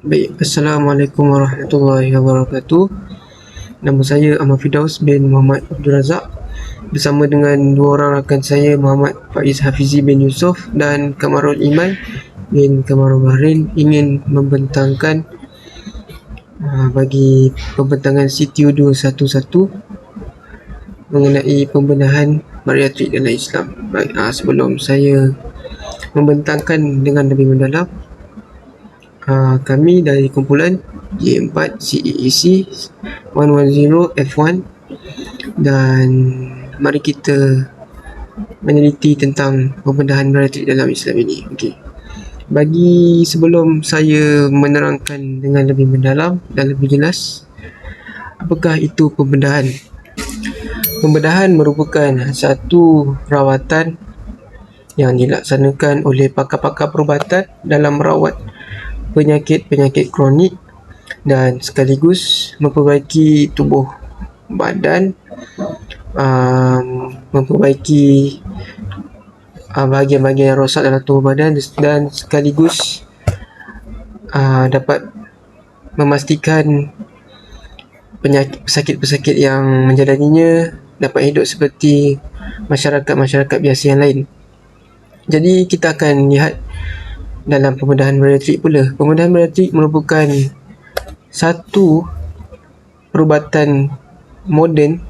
Baik, Assalamualaikum warahmatullahi wabarakatuh. Nama saya Ahmad Firdaus bin Muhammad Abdul Razak. Bersama dengan dua orang rakan saya, Muhammad Faiz Hafizi bin Yusof dan Kamarul Iman bin Kamarul Bahrain, ingin membentangkan bagi pembentangan CTU 211 mengenai pembenahan bariatrik dalam Islam. Baik, sebelum saya membentangkan dengan lebih mendalam, kami dari kumpulan J4 CEEC 110 F1, dan mari kita meneliti tentang pembenahan bariatrik dalam Islam ini. Okey. Bagi sebelum saya menerangkan dengan lebih mendalam dan lebih jelas, apakah itu pembedahan? Pembedahan merupakan satu rawatan yang dilaksanakan oleh pakar-pakar perubatan dalam merawat penyakit-penyakit kronik dan sekaligus memperbaiki tubuh badan, memperbaiki bahagian-bahagian yang rosak dalam tubuh badan, dan sekaligus dapat memastikan pesakit-pesakit yang menjalaninya dapat hidup seperti masyarakat-masyarakat biasa yang lain. Jadi kita akan lihat dalam pembedahan bariatrik pula. Pembedahan bariatrik merupakan satu perubatan moden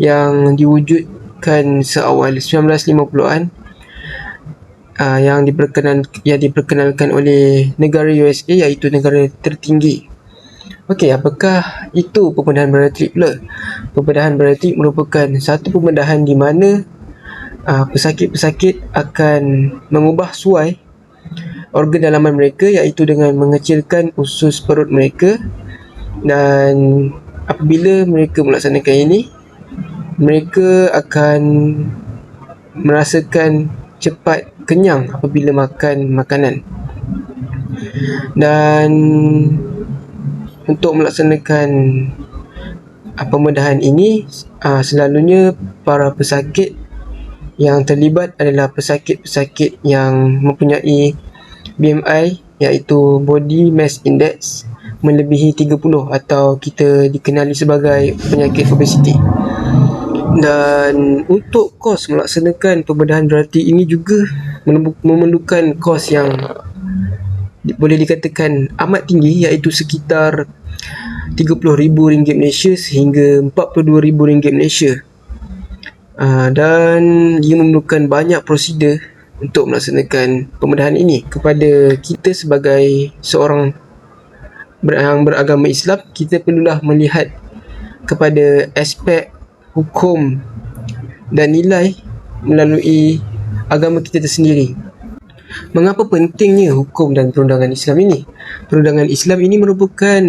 yang diwujudkan seawal 1950-an, yang diperkenalkan oleh negara USA, iaitu negara tertinggi. Okey, apakah itu pembedahan bariatrik pula? Pembedahan bariatrik merupakan satu pembedahan di mana pesakit-pesakit akan mengubah suai organ dalaman mereka, iaitu dengan mengecilkan usus perut mereka, dan apabila mereka melaksanakan ini, mereka akan merasakan cepat kenyang apabila makan makanan. Dan untuk melaksanakan pembedahan ini, selalunya para pesakit yang terlibat adalah pesakit-pesakit yang mempunyai BMI, iaitu Body Mass Index, melebihi 30, atau kita dikenali sebagai penyakit obesiti. Dan untuk kos melaksanakan pembedahan bariatrik ini juga memerlukan kos yang boleh dikatakan amat tinggi, iaitu sekitar RM30,000 Malaysia sehingga RM42,000 Malaysia. Dan ia memerlukan banyak prosedur untuk melaksanakan pembedahan ini. Kepada kita sebagai seorang yang beragama Islam, kita perlulah melihat kepada aspek hukum dan nilai melalui agama kita tersendiri. Mengapa pentingnya hukum dan perundangan Islam ini? Perundangan Islam ini merupakan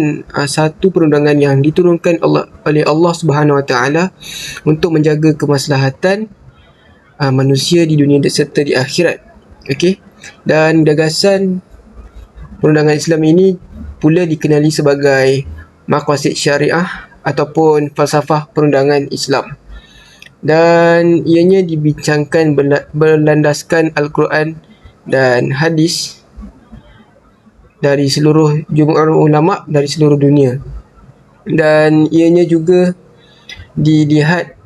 satu perundangan yang diturunkan oleh Allah Subhanahu Wa Taala untuk menjaga kemaslahatan manusia di dunia serta di akhirat. Okey. Dan gagasan perundangan Islam ini pula dikenali sebagai maqasid syariah ataupun falsafah perundangan Islam. Dan ianya dibincangkan berlandaskan Al-Quran dan hadis dari seluruh jumhur ulama dari seluruh dunia, dan ianya juga dilihat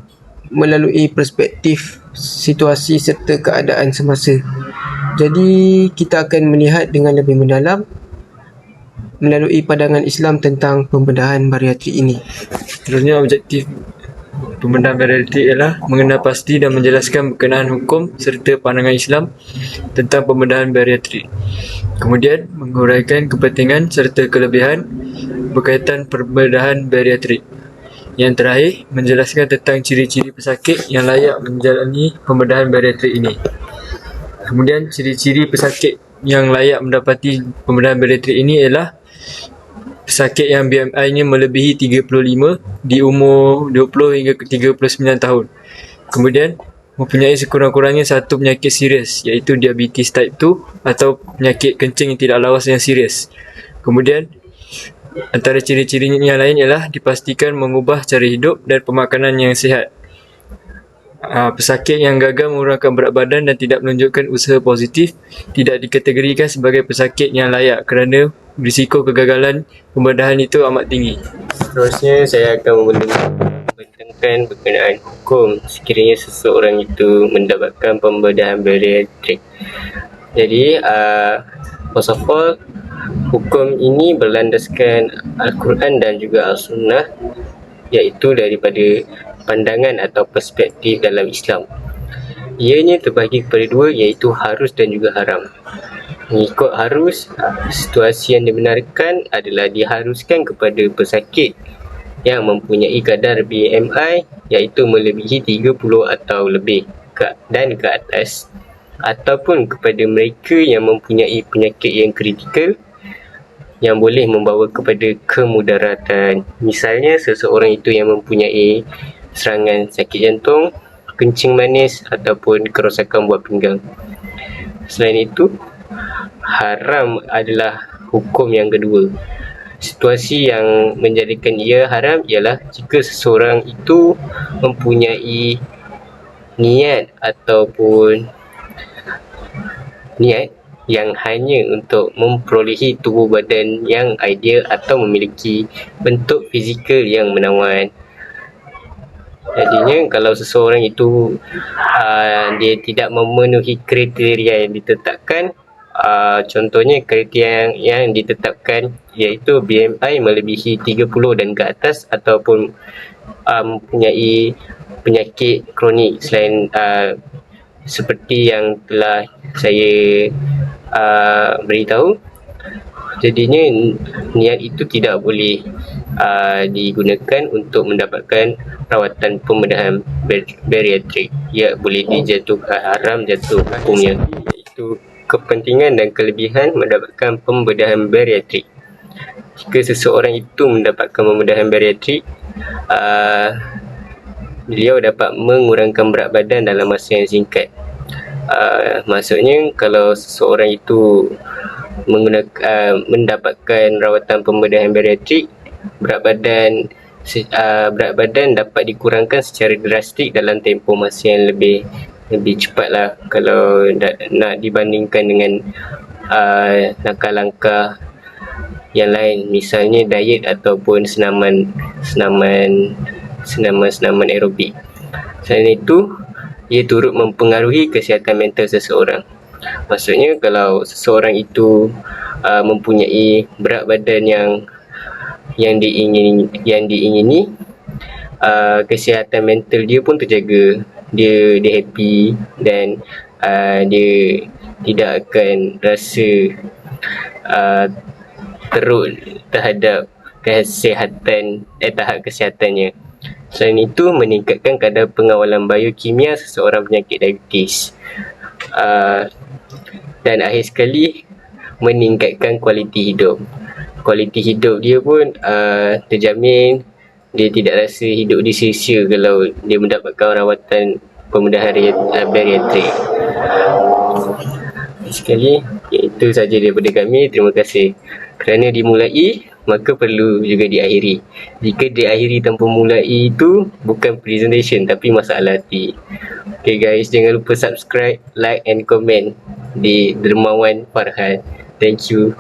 melalui perspektif situasi serta keadaan semasa. Jadi kita akan melihat dengan lebih mendalam melalui pandangan Islam tentang pembedahan bariatrik ini. Seterusnya, objektif pembedahan bariatrik ialah mengenal pasti dan menjelaskan berkenaan hukum serta pandangan Islam tentang pembedahan bariatrik. Kemudian, menguraikan kepentingan serta kelebihan berkaitan pembedahan bariatrik. Yang terakhir, menjelaskan tentang ciri-ciri pesakit yang layak menjalani pembedahan bariatrik ini. Kemudian, ciri-ciri pesakit yang layak mendapati pembedahan bariatrik ini ialah pesakit yang BMI-nya melebihi 35 di umur 20 hingga 39 tahun. Kemudian, mempunyai sekurang-kurangnya satu penyakit serius, iaitu diabetes type 2 atau penyakit kencing yang tidak lawas yang serius. Kemudian, antara ciri-ciri yang lain ialah dipastikan mengubah cara hidup dan pemakanan yang sihat. Pesakit yang gagal mengurangkan berat badan dan tidak menunjukkan usaha positif tidak dikategorikan sebagai pesakit yang layak kerana risiko kegagalan pembedahan itu amat tinggi. Seterusnya, saya akan membentangkan berkenaan hukum sekiranya seseorang itu mendapatkan pembedahan bariatrik. Jadi, first of all, hukum ini berlandaskan Al-Quran dan juga Al-Sunnah, iaitu daripada pandangan atau perspektif dalam Islam. Ianya terbahagi kepada dua, iaitu harus dan juga haram. Mengikut harus, situasi yang dibenarkan adalah diharuskan kepada pesakit yang mempunyai kadar BMI iaitu melebihi 30 atau lebih dan ke atas, ataupun kepada mereka yang mempunyai penyakit yang kritikal yang boleh membawa kepada kemudaratan. Misalnya, seseorang itu yang mempunyai serangan sakit jantung, kencing manis ataupun kerosakan buah pinggang. Selain itu, haram adalah hukum yang kedua. Situasi yang menjadikan ia haram ialah jika seseorang itu mempunyai niat ataupun niat yang hanya untuk memperolehi tubuh badan yang ideal atau memiliki bentuk fizikal yang menawan. Jadinya kalau seseorang itu dia tidak memenuhi kriteria yang ditetapkan, contohnya kriteria yang ditetapkan iaitu BMI melebihi 30 dan ke atas, ataupun mempunyai penyakit kronik selain seperti yang telah saya beritahu, jadinya niat itu tidak boleh digunakan untuk mendapatkan rawatan pembedahan bariatrik. Ia boleh dijatuhkan haram jatuh hukumnya, iaitu kepentingan dan kelebihan mendapatkan pembedahan bariatrik. Jika seseorang itu mendapatkan pembedahan bariatrik, beliau dapat mengurangkan berat badan dalam masa yang singkat. Maksudnya, kalau seseorang itu mendapatkan rawatan pembedahan bariatrik, berat badan dapat dikurangkan secara drastik dalam tempoh masa yang lebih cepatlah kalau nak dibandingkan dengan langkah-langkah yang lain, misalnya diet ataupun senaman aerobik. Selain itu, ia turut mempengaruhi kesihatan mental seseorang. Maksudnya, kalau seseorang itu mempunyai berat badan yang diingini, kesihatan mental dia pun terjaga. Dia happy dan dia tidak akan rasa teruk terhadap tahap kesihatannya. Selain itu, meningkatkan kadar pengawalan biokimia seseorang penyakit diabetes. Dan akhir sekali, meningkatkan kualiti hidup. Kualiti hidup dia pun terjamin. Dia tidak rasa hidup dia sia-sia kalau dia mendapatkan rawatan pembedahan bariatrik. Sekali, itu saja daripada kami. Terima kasih. Kerana dimulai, maka perlu juga diakhiri. Jika diakhiri tanpa mulai itu, bukan presentation tapi masalah hati. Okay guys, jangan lupa subscribe, like and comment di Dermawan Farhan. Thank you.